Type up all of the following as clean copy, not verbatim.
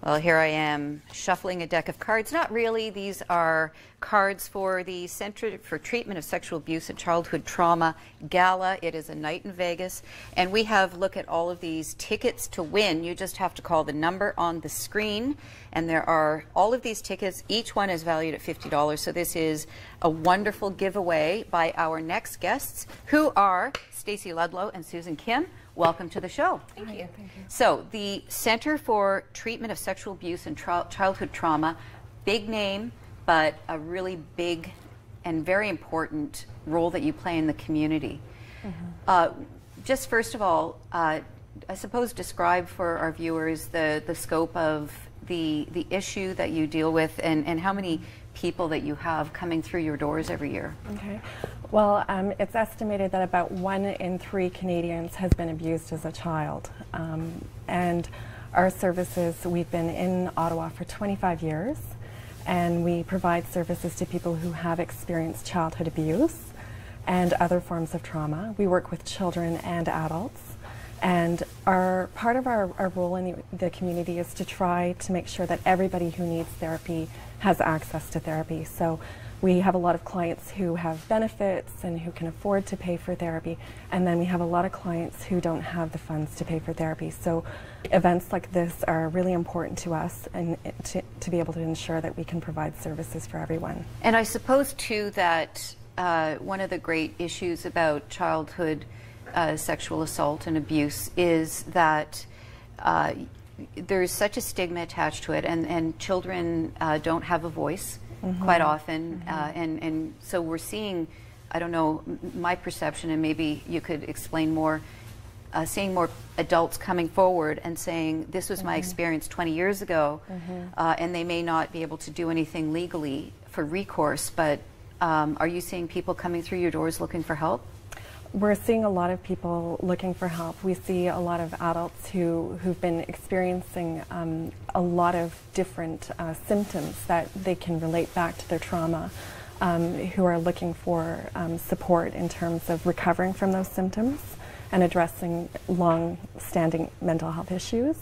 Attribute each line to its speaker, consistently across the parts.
Speaker 1: Well, here I am shuffling a deck of cards. Not really. These are cards for the Center for Treatment of Sexual Abuse and Childhood Trauma Gala. It is a night in Vegas. And we have look at all of these tickets to win. You just have to call the number on the screen. And there are all of these tickets. Each one is valued at $50. So this is a wonderful giveaway by our next guests, who are Stacey Ludlow and Susan Kim. Welcome to the show.
Speaker 2: Thank you. Thank you.
Speaker 1: So the Center for Treatment of Sexual Abuse and Childhood Trauma, big name, but a really big and very important role that you play in the community. Just first of all, I suppose describe for our viewers the scope of the issue that you deal with and how many people that you have coming through your doors every year.
Speaker 2: Okay. Well, it's estimated that about 1 in 3 Canadians has been abused as a child. And our services, we've been in Ottawa for 25 years, and we provide services to people who have experienced childhood abuse and other forms of trauma. We work with children and adults. And part of our role in the community is to try to make sure that everybody who needs therapy has access to therapy. So we have a lot of clients who have benefits and who can afford to pay for therapy, and then we have a lot of clients who don't have the funds to pay for therapy. So events like this are really important to us, and to be able to ensure that we can provide services for everyone.
Speaker 1: And I suppose too that one of the great issues about childhood sexual assault and abuse is that there's such a stigma attached to it, and children don't have a voice quite often, and so we're seeing, I don't know, my perception, and maybe you could explain more, seeing more adults coming forward and saying, this was my experience 20 years ago, and they may not be able to do anything legally for recourse, but are you seeing people coming through your doors looking for help?
Speaker 2: We're seeing a lot of people looking for help. We see a lot of adults who've been experiencing a lot of different symptoms that they can relate back to their trauma, who are looking for support in terms of recovering from those symptoms and addressing long-standing mental health issues.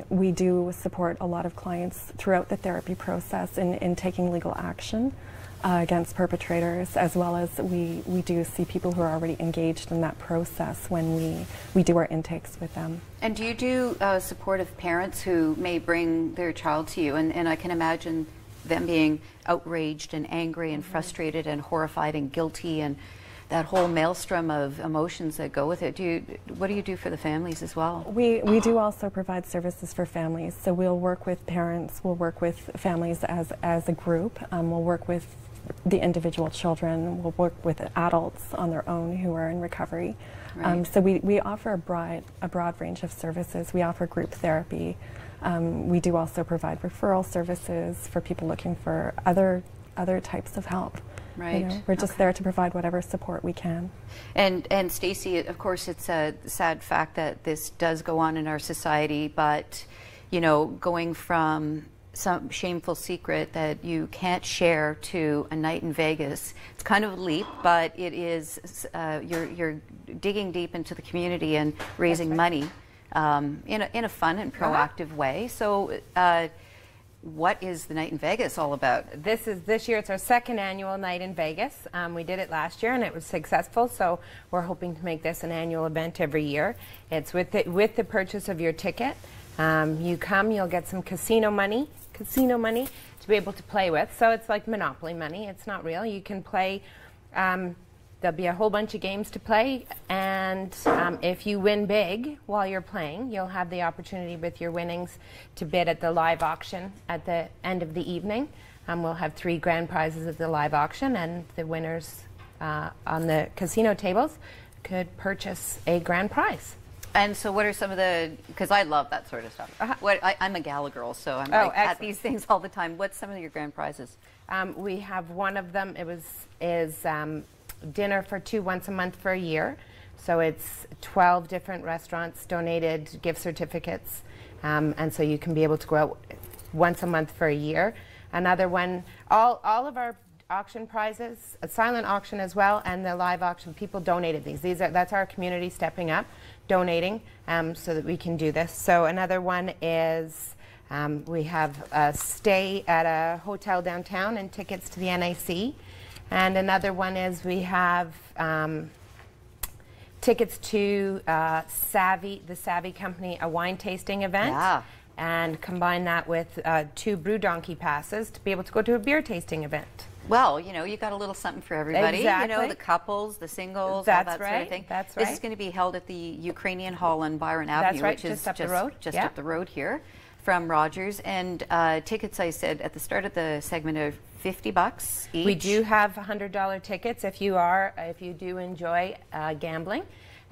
Speaker 2: We do support a lot of clients throughout the therapy process in taking legal action against perpetrators, as well as we do see people who are already engaged in that process when we do our intakes with them.
Speaker 1: And do you do support of parents who may bring their child to you? And I can imagine them being outraged and angry and frustrated and horrified and guilty and that whole maelstrom of emotions that go with it. What do you do for the families as well?
Speaker 2: We do also provide services for families. So we'll work with parents, we'll work with families as a group, we'll work with the individual children, we'll work with adults on their own who are in recovery.
Speaker 1: Right.
Speaker 2: So we offer a broad range of services. We offer group therapy. We do also provide referral services for people looking for other types of help.
Speaker 1: Right.
Speaker 2: You know, we're just there to provide whatever support we can.
Speaker 1: And Stacey, of course, it's a sad fact that this does go on in our society, but you know, going from some shameful secret that you can't share to a night in Vegas, it's kind of a leap, but it is you're digging deep into the community and raising money in a fun and proactive way. So what is the Night in Vegas all about?
Speaker 3: This year it's our 2nd annual Night in Vegas. We did it last year and it was successful, so we're hoping to make this an annual event every year. It's with the purchase of your ticket. You come, you'll get some casino money to be able to play with. So it's like Monopoly money. It's not real. You can play. There'll be a whole bunch of games to play, and if you win big while you're playing, you'll have the opportunity with your winnings to bid at the live auction at the end of the evening. We'll have 3 grand prizes at the live auction, and the winners on the casino tables could purchase a grand prize.
Speaker 1: And so what are some of the, because I love that sort of stuff. I'm a gala girl, so I'm like at these things all the time. What's some of your grand prizes?
Speaker 3: We have one of them, is dinner for 2 once a month for a year. So it's 12 different restaurants, donated gift certificates, and so you can be able to go out once a month for a year. Another one, all of our auction prizes, a silent auction as well, and the live auction, people donated these. That's our community stepping up, donating, so that we can do this. So another one is We have a stay at a hotel downtown and tickets to the NIC. And another one is we have tickets to the Savvy Company, a wine tasting event.
Speaker 1: Yeah.
Speaker 3: And combine that with 2 Brew Donkey passes to be able to go to a beer tasting event.
Speaker 1: Well, you know, you got a little something for everybody.
Speaker 3: Exactly.
Speaker 1: You know, the couples, the singles,
Speaker 3: That's
Speaker 1: all that
Speaker 3: right.
Speaker 1: sort of thing.
Speaker 3: That's
Speaker 1: This
Speaker 3: right.
Speaker 1: is going to be held at the Ukrainian Hall on Byron Avenue,
Speaker 3: That's right,
Speaker 1: which is
Speaker 3: just up the road.
Speaker 1: just
Speaker 3: Yeah.
Speaker 1: up the road here from Rogers. And tickets, I said at the start of the segment, are $50 each.
Speaker 3: We do have $100 tickets if you do enjoy gambling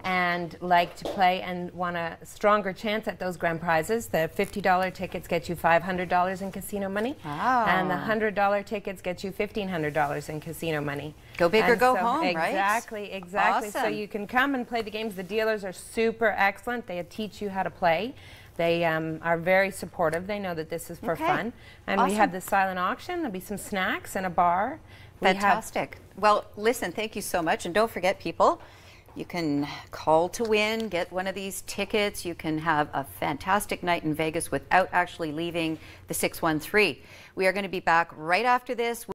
Speaker 3: and like to play and want a stronger chance at those grand prizes. The $50 tickets get you $500 in casino money, and the $100 tickets get you $1,500 in casino money.
Speaker 1: Go big or go home, right?
Speaker 3: Exactly, exactly. So
Speaker 1: Awesome.
Speaker 3: you can come and play the games. The dealers are super excellent. They teach you how to play. They are very supportive. They know that this is for fun. And we have the silent auction. There'll be some snacks and a bar.
Speaker 1: Fantastic. Well, listen, thank you so much. And don't forget, people, you can call to win, get one of these tickets. You can have a fantastic night in Vegas without actually leaving the 613. We are going to be back right after this.